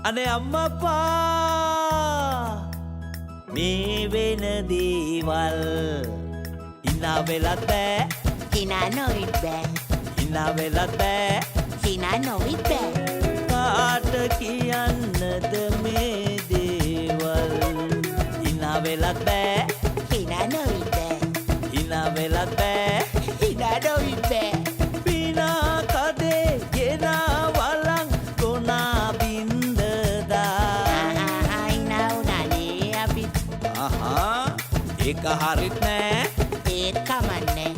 අනේ අම්මපා මේ වෙන දේවල් ඉනා වෙලත් බෑ හිනා නොවිත් බෑ ඉනා වෙලත් බෑ හිනා නොවිත් බෑ කාට කියන්නද මේ දේවල් ඉනා වෙලත් බෑ හිනා නොවිත් බෑ ඉනා වෙලත් බෑ හිනා නොවිත් බෑ පිනා කදේ ගෙනා වලං කොනා බින්දදා හිනා උනානේ අපි ඒක හරිත් නෑ ඒත් කමන්නේ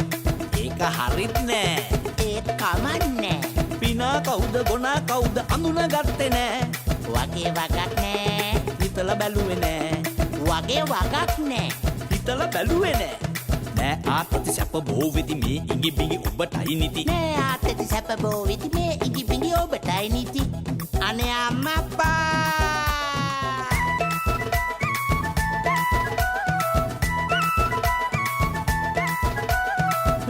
ඒක හරිත් නෑ ඒත් කමන්නේ පිනා කවුද ගොනා කවුද අඳුනගත්තේ නෑ වගේ වගක් නෑ හිතල බැලුවේ නෑ වගේ වගක් නෑ හිතල බැලුවේ නෑ නෑ ආතති සැප බෝ වෙති මේ ඉඟි බිඟි ඔබටයි නිති නෑ ආතති සැප බෝ වෙති මේ ඉඟි බිඟි ඔබටයි නිති අනේ අම්මපා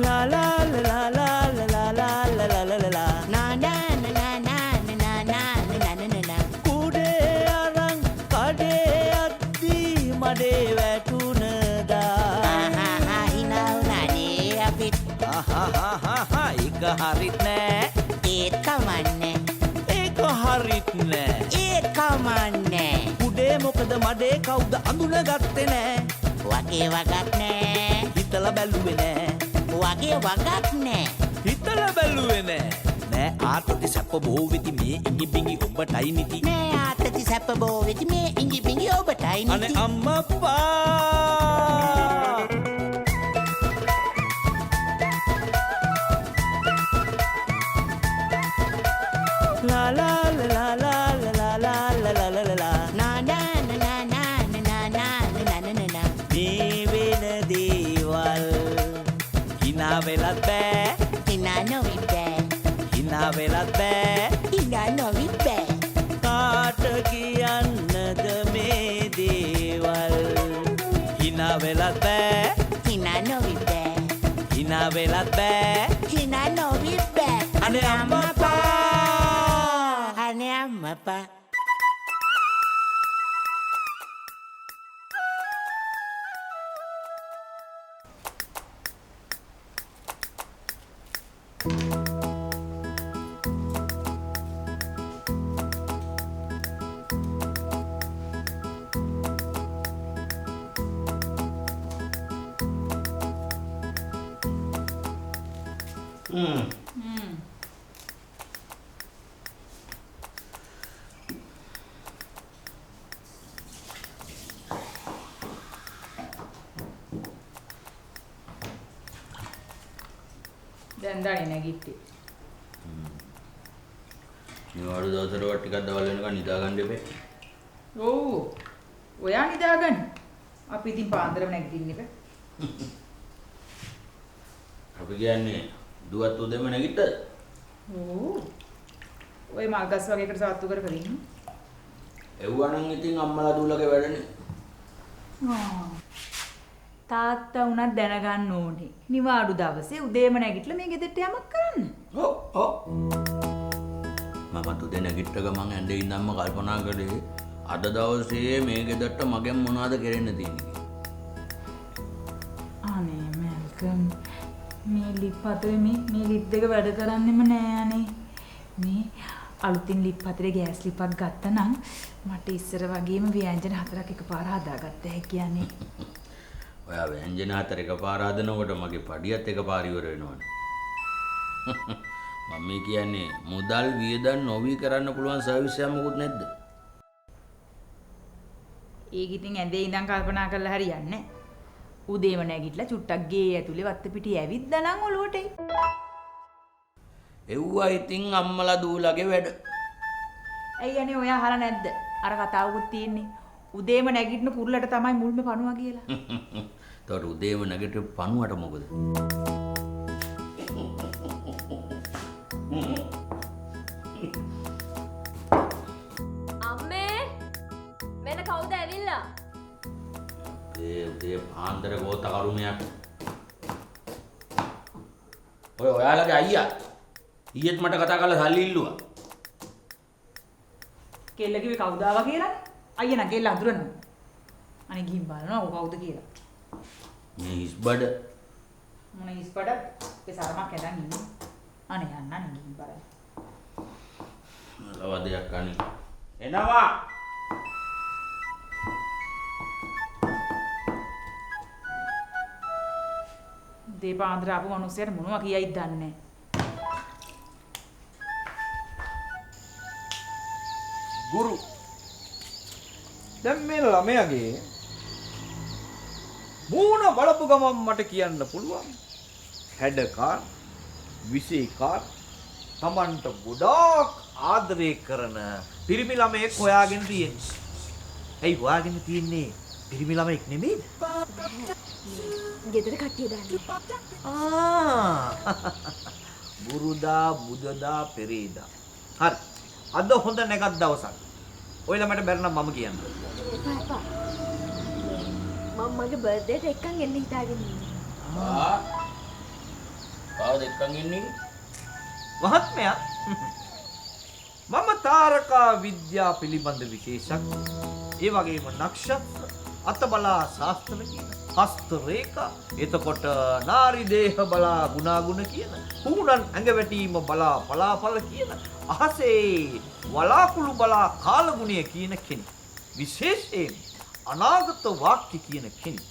La la la la la la la la la la la la na na na na na na na na na na කුඩේ අරන් කඩේ අද්දි මඩේ වැටුණදා හිනා උනානේ අපිත් ඒක හරිත් නෑ ඒත් කමන්නේ ඒක හරිත් නෑ ඒත් කමන්නේ කුඩේ මොකද මඩේ කවුද අඳුනගත්තේ නෑ වගේ වගක් නෑ හිතල බැලුවේ නෑ වගේ වගක් නෑ හිතල බැලුවේ නෑ නෑ ආතති සැප බෝ වෙති මේ ඉඟි බිඟි ඔබටයි නිති නෑ ආතති සැප බෝ වෙති මේ ඉඟි බිඟි ඔබටයි නිති අනේ අම්මපා La la la la la la la la la la la la na na na na na na na na na na na මේ වෙන දේවල් හිනා වෙලත් බෑ හිනා නොවිත් බෑ හිනා වෙලත් බෑ හිනා නොවිත් බෑ කාට කියන්නද මේ දේවල් හිනා වෙලත් බෑ හිනා නොවිත් බෑ හිනා වෙලත් බෑ හිනා නොවිත් බෑ අනේ අම්මපා අනේ අම්මපා දැන් දන්නේ නැගිට්ටි. නිවාඩු දවසට වත් ටිකක් දවල් වෙනකන් නිදා ගන්න දෙපේ. ඔව්. ඔයා නිදාගන්න. අපි ඉතින් පාන්දරම නැගිටින්න ඉබේ. අපි කියන්නේ දුවත් උදේම නැගිට්ටද? ඔව්. ඔය මල්ගස් වගේකට සාත්තු කර කර ඉන්න. එව්වනම් ඉතින් අම්මලා දූලගේ වැඩනේ. තාත්තා උනත් දැනගන්න ඕනේ. නිවාඩු දවසේ උදේම නැගිටලා මේ ගෙදරට යමක් කරන්න. ඔව්. මම උදේ නැගිට්ට ගමන් ඇඳේ ඉඳන්ම කල්පනා කළේ අද දවසේ මේ ගෙදරට මගෙන් මොනවද කරන්න තියෙන්නේ. අනේ මල්කම් මේ ලිප් අතරේ මේ ලිප් දෙක වැඩ කරන්නෙම නෑ අනේ. මේ අලුතින් ලිප් අතරේ ගෑස් ලිප්ක් ගත්තා නම් මට ඉස්සර වගේම ව්‍යංජන 4ක් එකපාර හදාගත්ත හැකියනේ. ඔයා ව්‍යංජන 4 එකපාර හදනකොට මගේ පඩියත් එකපාර ඉවර වෙනවනේ. මම කියන්නේ මුදල් වියදම් නොවි කරන්න පුළුවන් සර්විස් එකක් මොකුත් නැද්ද? ඒක ඉතින් ඇඳේ ඉඳන් කල්පනා කරලා හරියන්නේ. උදේම නැගිටලා චුට්ටක් ගේ ඇතුලේ වත්ත පිටි ඇවිද්දා නම් ඔලුවට එයි. එව්වා ඉතින් අම්මලා දූලගේ වැඩ. ඇයි අනේ ඔයා අහලා නැද්ද? අර කතාවකුත් තියෙන්නේ. උදේම නැගිටින කුරුල්ලට තමයි මුල්ම පණුවා කියලා. ඒතකොට උදේම නැගිටින පණුවට මොකද? අම්මේ මෙන්න කවුද ඇවිල්ලා? ඒ පාන්දර ගෝත කරුණයක්. ඔයාලගේ අයියා ඊයේත් මට කතා කරලා සල්ලි ඉල්ලුවා. කෙල්ල කිව්වේ කවුද ආවා කියලානේ. අයියා නම් කෙල්ල අඳුරනවා. අනේ ගිහින් බලනවා ඔය කවුද කියලා. මේ හිස් බඩ මොන ඉස්පඩ ඒ සරමක් ඇදන් ඉන්නේ. අනේ යන්න නේ ගිහින් බලන්න. ලවදයක් අනේ. එනවා. දීපාන්දර ආපු මිනිස්සුන්ට මොනවා කියයිද දන්නේ ගුරු දැන් මේ ළමයාගේ මූණ බලපු ගමන් මට කියන්න පුළුවන් හැඩකාර විශේෂකාර Tamanට ගොඩාක් ආදරය කරන පිරිමි ළමයෙක් හොයාගෙන තියෙන්නේ. ඇයි හොයාගෙන තියන්නේ? පිරිමි ළමෙක් නෙමෙයිද? ගෙදර කට්ටිය දන්නේ. බුරුදා බුදදා පෙරේදා. හරි. අද හොඳ නැගත් දවසක්. ඔය ළමයට බැරනම් මම කියන්න. එපා. මම මගේ බර්ත්ඩේට එක්කන් එන්න හිතාගෙන ඉන්නේ. කවුද එක්කන් ඉන්නේ? මහත්මයා මම තාරකා විද්‍යා පිළිබඳ විශේෂඥ. ඒ වගේම නක්ෂත්‍ර අතබලා ශාස්ත්‍ර කියන හස්ත රේඛා එතකොට නාරි දේහ බලා ගුණාගුණ කියන කුණන් ඇඟ වැටීම බලා පලාපල කියන අහසේ වලාකුළු බලා කාලගුණය කියන කෙනෙක්. විශේෂයෙන් අනාගත වාක්‍ය කියන කෙනෙක්.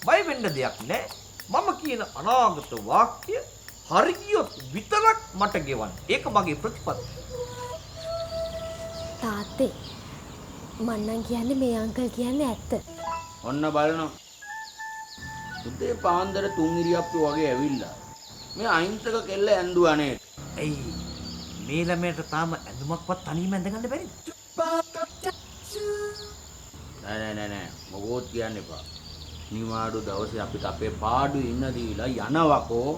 බය වෙන්න දෙයක් නැහැ. මම කියන අනාගත වාක්‍ය හරි ගියොත් විතරක් මට ගෙවන්න. ඒක මගේ ප්‍රතිපත්තිය. තාත්තේ මන්නම් කියන්නේ මේ අංකල් කියන්නේ ඇත්ත. ඔන්න බලනවා. උදේ පාන්දර 3 ඉරියප්පු වගේ ඇවිල්ලා. මේ අහිංසක කෙල්ල ඇඬුවා නේද? ඇයි මේ ළමයට තාම ඇඳුමක්වත් තනියම ඇඳගන්න බැරිද? නෑ. මොකෝත් කියන්න එපා. නිවාඩු දවසේ අපිට අපේ පාඩු ඉන්න දීලා යනවකෝ.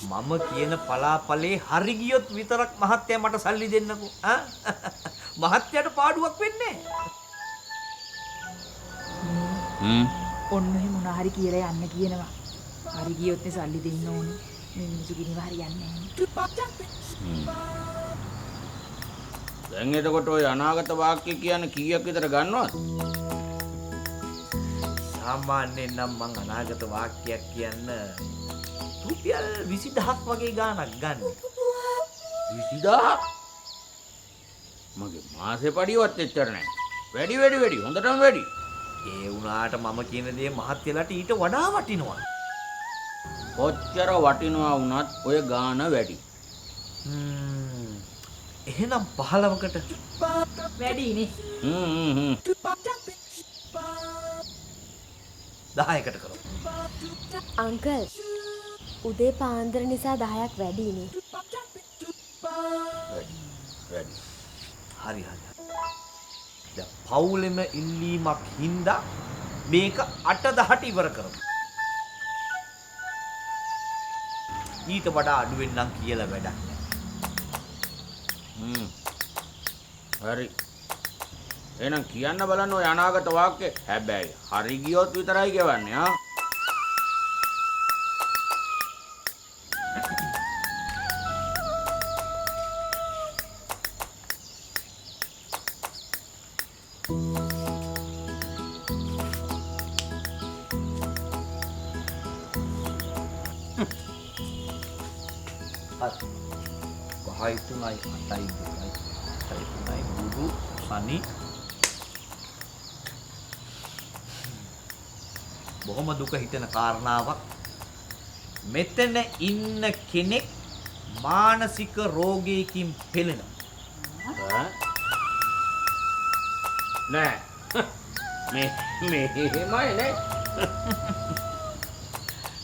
මම කියන පලාපලේ හරි ගියොත් විතරක් මහත්තයා මට සල්ලි දෙන්නකෝ. මහත්තයාට පාඩුවක් වෙන්නේ ඔන්න එහෙම මොනා හරි කියලා යන්න කියනවා. හරි ගියොත් නේ සල්ලි දෙන්න ඕනේ. මේ මිනිස්සු කිනිව හරියන්නේ නැහැ. දැන් එතකොට ඔය අනාගත වාක්‍ය කියන්නේ කීයක් විතර ගන්නවද? සාමාන්‍යයෙන් නම් මං අනාගත වාක්‍යයක් කියන්න රුපියල් 20000ක් වගේ ගාණක් ගන්න. 20000ක්? මගේ මාසේ පඩියවත් එච්චර නැහැ. වැඩි හොඳටම වැඩි. ඒ වුණාට මම කියන දේ මහත්යලාට ඊට වඩා වටිනවා. කොච්චර වටිනවා වුණත් ඔය ගාණ වැඩි. එහෙනම් 15කට වැඩිනේ. 10කට කරමු. අංකල් උදේ පාන්දර නිසා 10ක් වැඩිනේ. වැඩි. හරි. දැන් පවුලෙම ඉල්ලීමක් හින්දා මේක 8-10ට ඉවර කරමු. ඊට වඩා අඩුවෙන් නම් කියලා වැඩක් නැහැ. හරි. එහෙනම් කියන්න බලන්න ඔය අනාගත වාක්‍ය. හැබැයි හරි ගියොත් විතරයි ගෙවන්නේ ආ. Bahai tunai atai tunai budu sani බොහොම දුක හිතෙන කාරණාවක්. මෙතන ඉන්න කෙනෙක් මානසික රෝගයකින් පෙළෙනවා. නෑ. මෙහෙමයි නේ.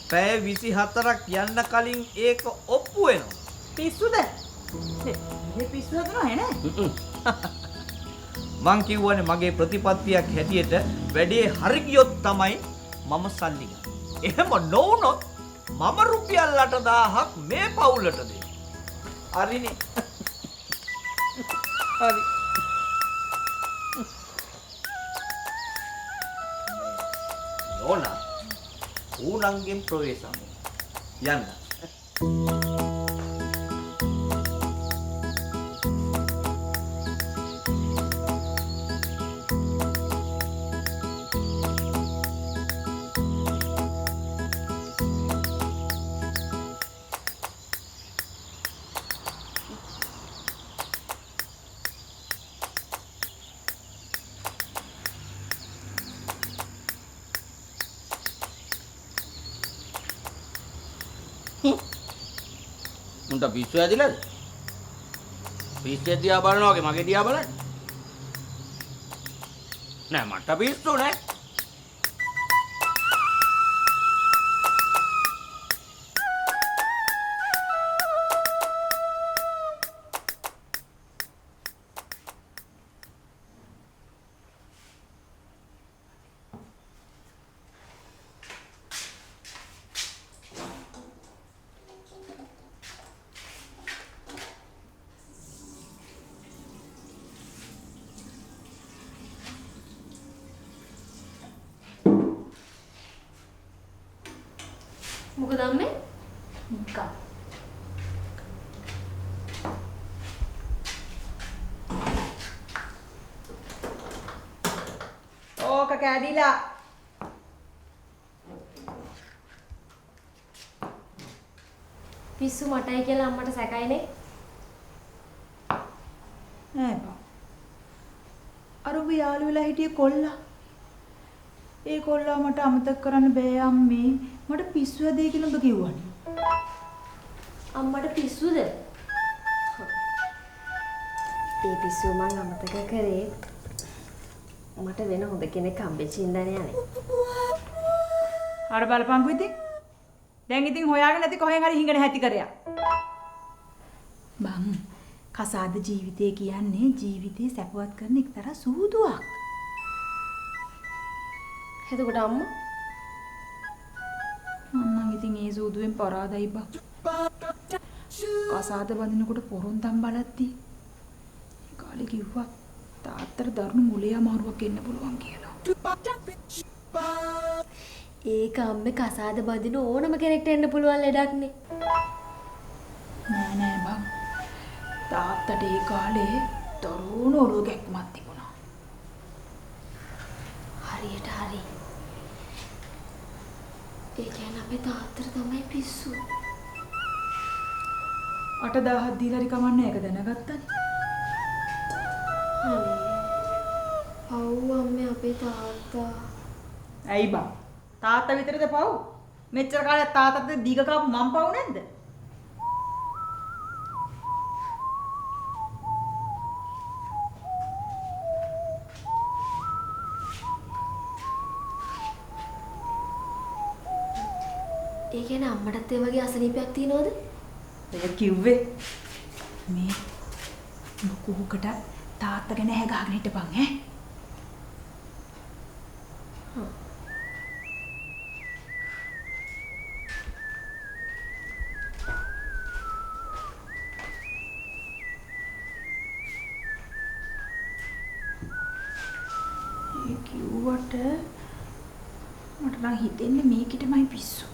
පැය 24ක් යන්න කලින් ඒක ඔප්පු වෙනවා. පිස්සුද? මේ පිස්සු හදනවා නේ? මං කිව්වනේ මගේ ප්‍රතිපත්තියක් හැටියට වැඩේ හරි ගියොත් තමයි මම සල්ලි ගන්න. එහෙම නොවුනොත් මම රුපියල් 8000ක් මේ පවුලට දෙන්න. හරිනේ. හරි. නෝනා ඌනංගෙන් ප්‍රවේශම් යන්න. උන්ට පිස්සු ඇදිලාද? පිස්සෙ දිහා බලනවා වගේ මගේ දිහා බලන්න. නෑ මට පිස්සු නෑ. මොකද අම්මේ? නිකන්. ඕක කැඩිලා. පිස්සු මටයි කියලා අම්මට සැකයිනේ. නෑ බා. අර ඔබ යාළු වෙලා හිටියේ කොල්ලා. ඒ කොල්ලා මට අමතක කරන්න බෑ අම්මේ. මට පිස්සු හැදේ කියලා ඔබ කිව්වනේ. අම්මට පිස්සුද? ඒ පිස්සුව මං අමතක කරේ මට වෙන හොඳ කෙනෙක් හම්බෙච්ච ඉඳනේ යන්නේ. අර බලපංකු ඉතින්. දැන් ඉතින් හොයාගෙන නැති කොහෙන් හරි හිඟන හැටි කරයා. බං කසාද ජීවිතය කියන්නේ ජීවිතේ සැපවත් කරන එක්තරා සූදුවක්. එතකොට අම්මා මම ඉතින් ඒ සූදුවෙන් පරාදයි බං. කසාද බඳිනකොට පොරොන්දම් බලද්දි ඒ කාලේ කිව්වා තාත්තට දරුණු මුලේ අමාරුවක් එන්න පුළුවන් කියලා. ඒක අම්මේ කසාද බඳින ඕනම කෙනෙක්ට එන්න පුළුවන් ලෙඩක්නේ. නෑ නෑ බං. තාත්තට ඒ කාලේ දරුණු ඔළුව කැක්කමක් තිබුණා. හරියට හරි. ඒ කියන්නේ අපේ තාත්තට තමයි පිස්සු. 8000ක් දීලා හරි කමන්නේ ඒක දැනගත්තනේ. අනේ. අව් අම්මේ අපේ තාත්තා. ඇයි බං? තාත්තා විතරද පව්? මෙච්චර කාලයක් තාත්තත් දීග කාපු මං පව් නැද්ද? ඒ කියන්නේ අම්මටත් ඒ වගේ අසනීපයක් තියෙනවද? ඒක කිව්වේ මේ මොකුකට තාත්තා ගැන ඇහ ගහගෙන හිටපන් ඈ. ඒ කිව්වට මට නම් හිතෙන්නේ මේකිටමයි පිස්සු.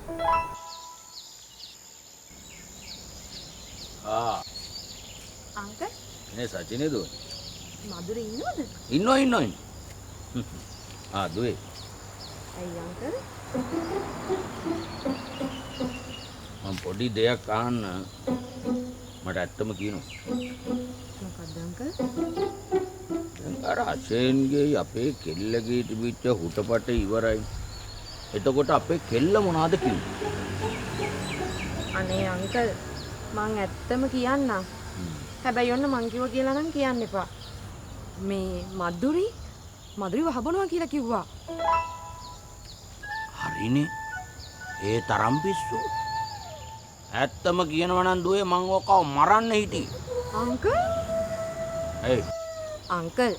අංකල් නේ සචිනේ දුව. මధుරේ ඉන්නවද? ඉන්නවා. දුවේ. ඇයි අංකල්? මම පොඩි දෙයක් අහන්න මට ඇත්තම කියනවා. මොකක්ද අංකල්? දැන් අර අශේන්ගේ අපේ කෙල්ලගේ තිබිච්ච හුටපට ඉවරයි. එතකොට අපේ කෙල්ල මොනවද කිව්වේ? අනේ අංකල් මං ඇත්තම කියන්නම්. හැබැයි ඔන්න මං කිව්වා කියලා නම් කියන්න එපා. මේ මధుරි වහබනවා කියලා කිව්වා. හරිනේ. ඒ තරම් පිස්සු. ඇත්තම කියනවා නම් දුවේ මං ඕකව මරන්න හිටියේ. අංකල් ඇයි? අංකල්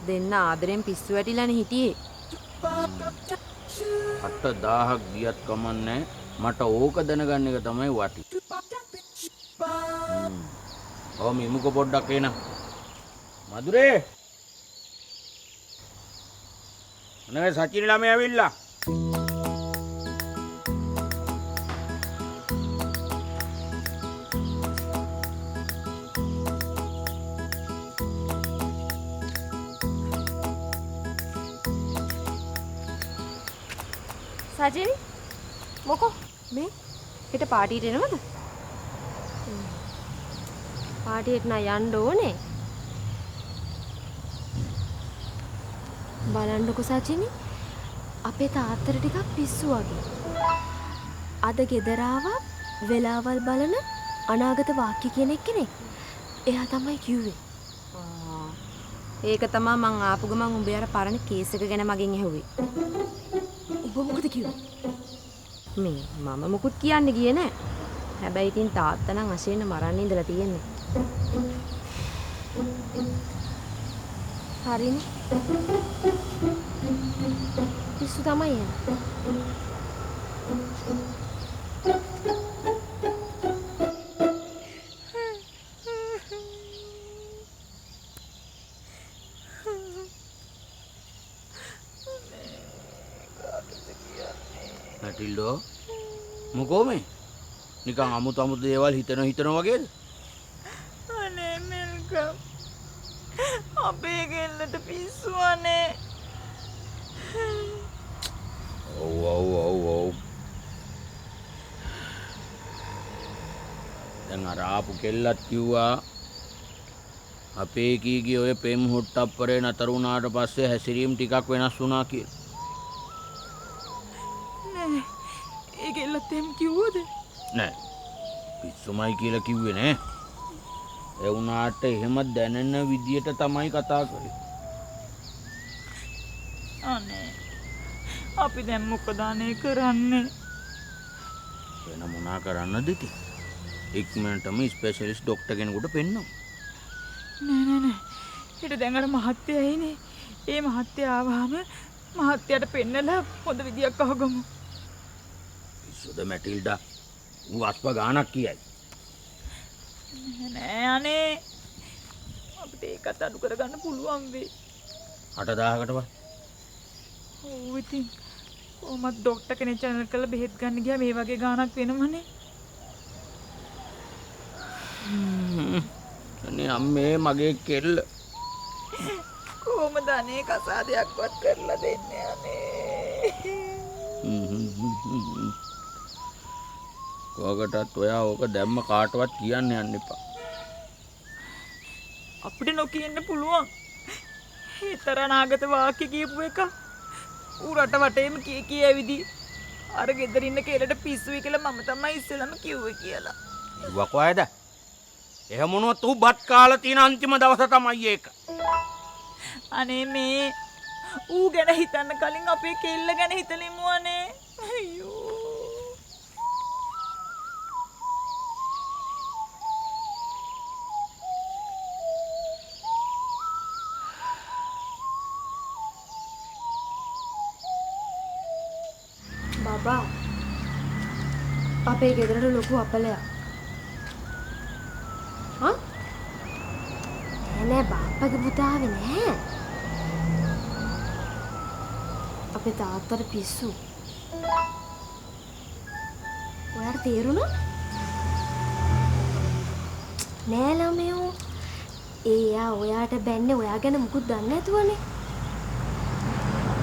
දෙන්න ආදරෙන් පිස්සු වැටිලානේ හිටියේ. 8000ක් ගියත් කමන්නේ මට ඕක දැනගන්න එක තමයි වටි. ඔව් මිමුක පොඩ්ඩක් එන. මధుරේ. නේ සචින ළමයා ඇවිල්ලා. සජිනි මොකෝ මේ හෙට පාටියට එනවද? පාටියට නා යන්න ඕනේ. බලන්නකෝ සජිනි අපේ තාත්තට ටිකක් පිස්සු වගේ. අද ගෙදර ආවා වෙලාවල් බලන අනාගත වාක්‍ය කියන එක්කනේ. එයා තමයි කිව්වේ. ඒක තමයි මං ආපු ගමන් උඹේ අර පරණ කේස් එක ගැන මගෙන් ඇහුවේ. උඹ මොකද කිව්වේ? මේ මම මොකුත් කියන්න ගියේ නෑ. හැබැයි ඉතින් තාත්තා නම් අශේන මරන්න ඉඳලා තියෙන්නේ. හරිනේ. පිස්සු තමයි එන්නේ. නැටිල්ඩෝ මොකෝ මේ නිකන් අමුතු අමුතු දේවල් හිතන වගේද? අනේ මෙල්කම් අපේ ගෙල්ලට පිස්සු අනේ. ඔව් දැන් අර ආපු කෙල්ලත් කිව්වා අපේ කීගේ ඔය පෙම් හොට්ටප්පරේ නතර වුණාට පස්සේ හැසිරීම් ටිකක් වෙනස් වුණා කියලා. නෑ ඒ ගෙල්ලත් එහෙම කිව්වද? නෑ පිස්සුමයි කියලා කිව්වේ නෑ. ඒ වුණාට එහෙම දැනෙන විදියට තමයි කතා කරේ. අනේ අපි දැන් මොකද අනේ කරන්නේ? වෙන මොනා කරන්නද ඉතින්? ඉක්මනටම ස්පෙෂලිස්ට් ડોක්ටර් කෙනෙකුට පෙන්නමු. නෑ ඊට දැන් අර මහත්තයා එයිනේ. ඒ මහත්තයා ආවම මහත්තයාට පෙන්නලා හොඳ විදියක් අහගමු. පිස්සුද මැටිල්ඩා? ඌ අස්ප ගානක් කියයි. නෑ අනේ අපිට ඒකත් අඩු කරගන්න පුළුවන් වෙයි. 8000කටවත්. ඔව් ඉතින් කොහොමද ડોක්ටර් කෙනෙක් channel කරලා බෙහෙත් ගන්න ගියා මේ වගේ ගානක් වෙනවනේ. අනේ අම්මේ මගේ කෙල්ල. කොහොමද අනේ කසාදයක්වත් කරලා දෙන්නේ අනේ. කොහකටත් ඔයා ඕක දැම්ම කාටවත් කියන්න යන්න එපා. අපිට නොකියන්න පුළුවන්. ඒතර අනාගත වාක්‍ය කියපු එක. ඌ රට වටේම කී ඇවිදි. අර ගෙදර ඉන්න කෙලට පිස්සුයි කියලා මම තමයි ඉස්සෙල්ලම කිව්වේ කියලා. වකවායද? එහෙම මොනවත් ඌ බත් කාලා තියෙන අන්තිම දවස තමයි ඒක. අනේ මේ ඌ ගැන හිතන්න කලින් අපේ කෙල්ල ගැන හිතලිමු අනේ. අයියෝ. බබා අපේ ගෙදරට ලොකු අපලයක්. හා? නෑ බාප්පගේ පුතාවේ නෑ. අපේ තාත්තට පිස්සු. ඔයාට තේරුණා? නෑ ළමයෝ. එයා ඔයාට බැන්නේ ඔයා ගැන මුකුත් දන්නේ නැතුවනේ.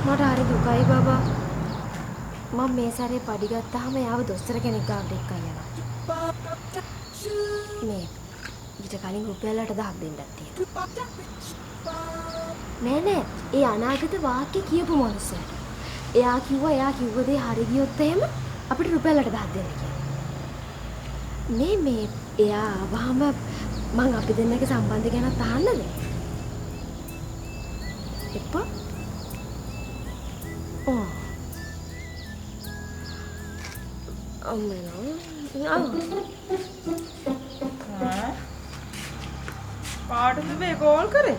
මට හරි දුකයි බබා. මම මේ සැරේ පඩි ගත්තාම යාව දොස්තර කෙනෙක් ගාවට එක්ක යනවා. මේ ඊට කලින් රුපියල් 8000ක් දෙන්නත් තියෙනවා. නෑ ඒ අනාගත වාක්‍ය කියපු මොනසට. එයා කිව්ව දේ හරි ගියොත් එහෙම අපිට රුපියල් 8000ක් දෙන්න කියලා. මේ එයා ආවම මං අපි දෙන්නගේ සම්බන්ධය ගැනත් අහන්නද? එපා. ඔව්. කාටද මේ කෝල් කරේ?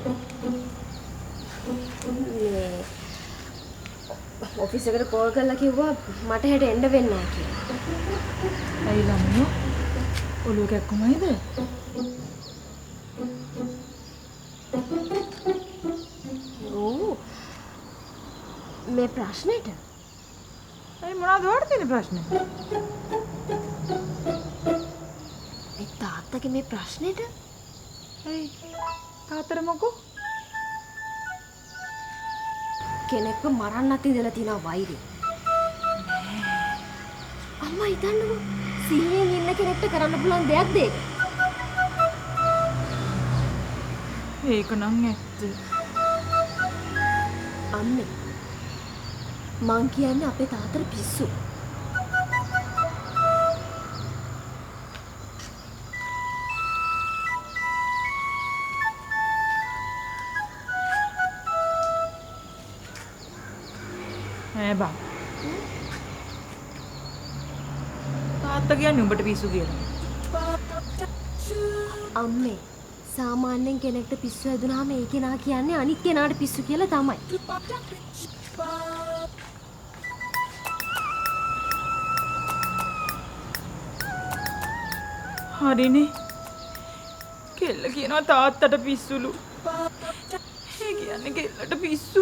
ඔෆිස් එකට කෝල් කරලා කිව්වා මට හෙට එන්න වෙන්නේ නැහැ කියලා. ඇයි ළමෝ? ඔළුව කැක්කුමයිද? ඔව්. මේ ප්‍රශ්නෙට ඇයි මොනවද ඔයාලට තියෙන ප්‍රශ්නේ? මේ තාත්තගේ මේ ප්‍රශ්නෙට ඇයි තාත්තට මොකෝ? කෙනෙක්ව මරන්නත් ඉඳලා තියෙනවා වෛරය. අම්මා හිතන්නකෝ සිහියෙන් ඉන්න කෙනෙක්ට කරන්න පුළුවන් දෙයක්ද ඒක? ඒක නම් ඇත්ත. අම්මේ මං කියන්නේ අපේ තාත්තට පිස්සු. ඈ බං. තාත්තා කියන්නේ උඹට පිස්සු කියලා. අම්මේ සාමාන්‍යයෙන් කෙනෙක්ට පිස්සු හැදුනහම ඒ කෙනා කියන්නේ අනිත් කෙනාට පිස්සු කියලා තමයි. හරිනේ. කෙල්ල කියනවා තාත්තට පිස්සුලු. ඒ කියන්නේ කෙල්ලට පිස්සු.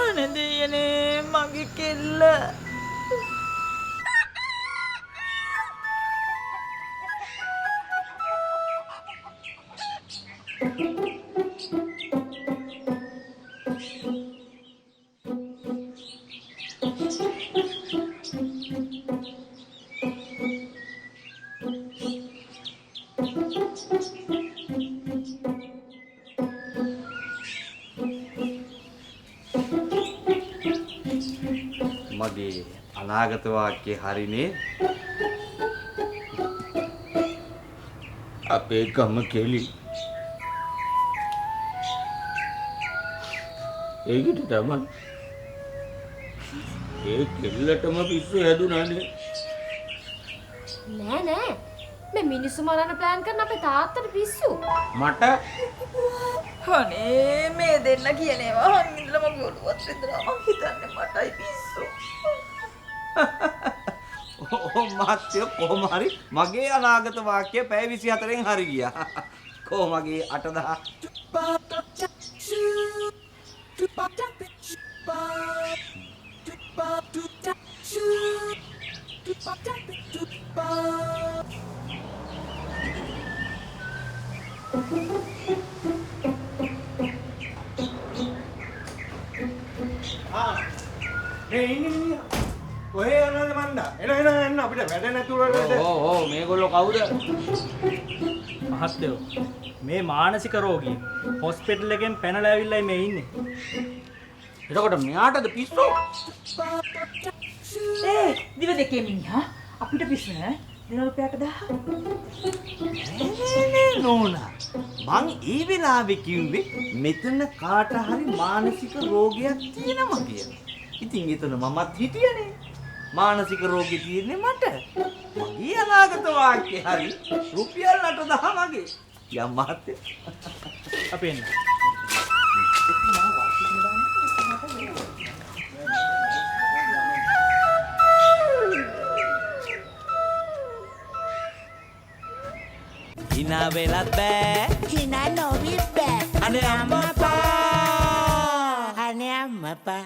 අනේ දෙයනේ මගේ කෙල්ල. මගේ අනාගත වාක්‍ය හරිනේ. අපේ ගම කෙලි. ඒකට තමයි ඒ කෙල්ලටම පිස්සු හැදුනානේ. නෑ නෑ. මේ මිනිස්සු මරන්න ප්ලෑන් කරන අපේ තාත්තට පිස්සු. මට අනේ මේ දෙන්න කියන ඒවා හංගින්නලා මගේ ඔළුවත් රිදෙනවා. මං හිතන්නේ මටයි පිස්සු. ඕ මාත්‍ය කොහොම හරි මගේ අනාගත වාක්‍ය පැය 24න් හරි ගියා. කොහොමගේ 8000 මේ ඉන්නේ ඔය යනවාද මන්දා එන අපිට වැඩ නැතුව ඕ මේගොල්ලෝ කවුද? මහත්තයෝ මේ මානසික රෝගී හොස්පිටල් එකෙන් පැනලා ඇවිල්ලා මේ ඉන්නේ. එතකොට මෙයාටද පිස්සු? ඒ දිව දෙකේ මිනිහා අපිට පිස්සු නෑ. දින රුපියලට 1000. නෝනා මං ඒ වෙලාවේ කිව්වේ මෙතන කාට හරි මානසික රෝගයක් තියෙනවා කියලා. ඉතින් එතන මමත් හිටියනේ. මානසික රෝගී තියෙන්නේ මට. මගේ අනාගත වාක්‍ය හරි රුපියල් 8000 මගේ. යම් මහත්තයා. අපි එන්න. hina වෙලත් බෑ hina නොවි බෑ අනේ අම්මපා අනේ අම්මපා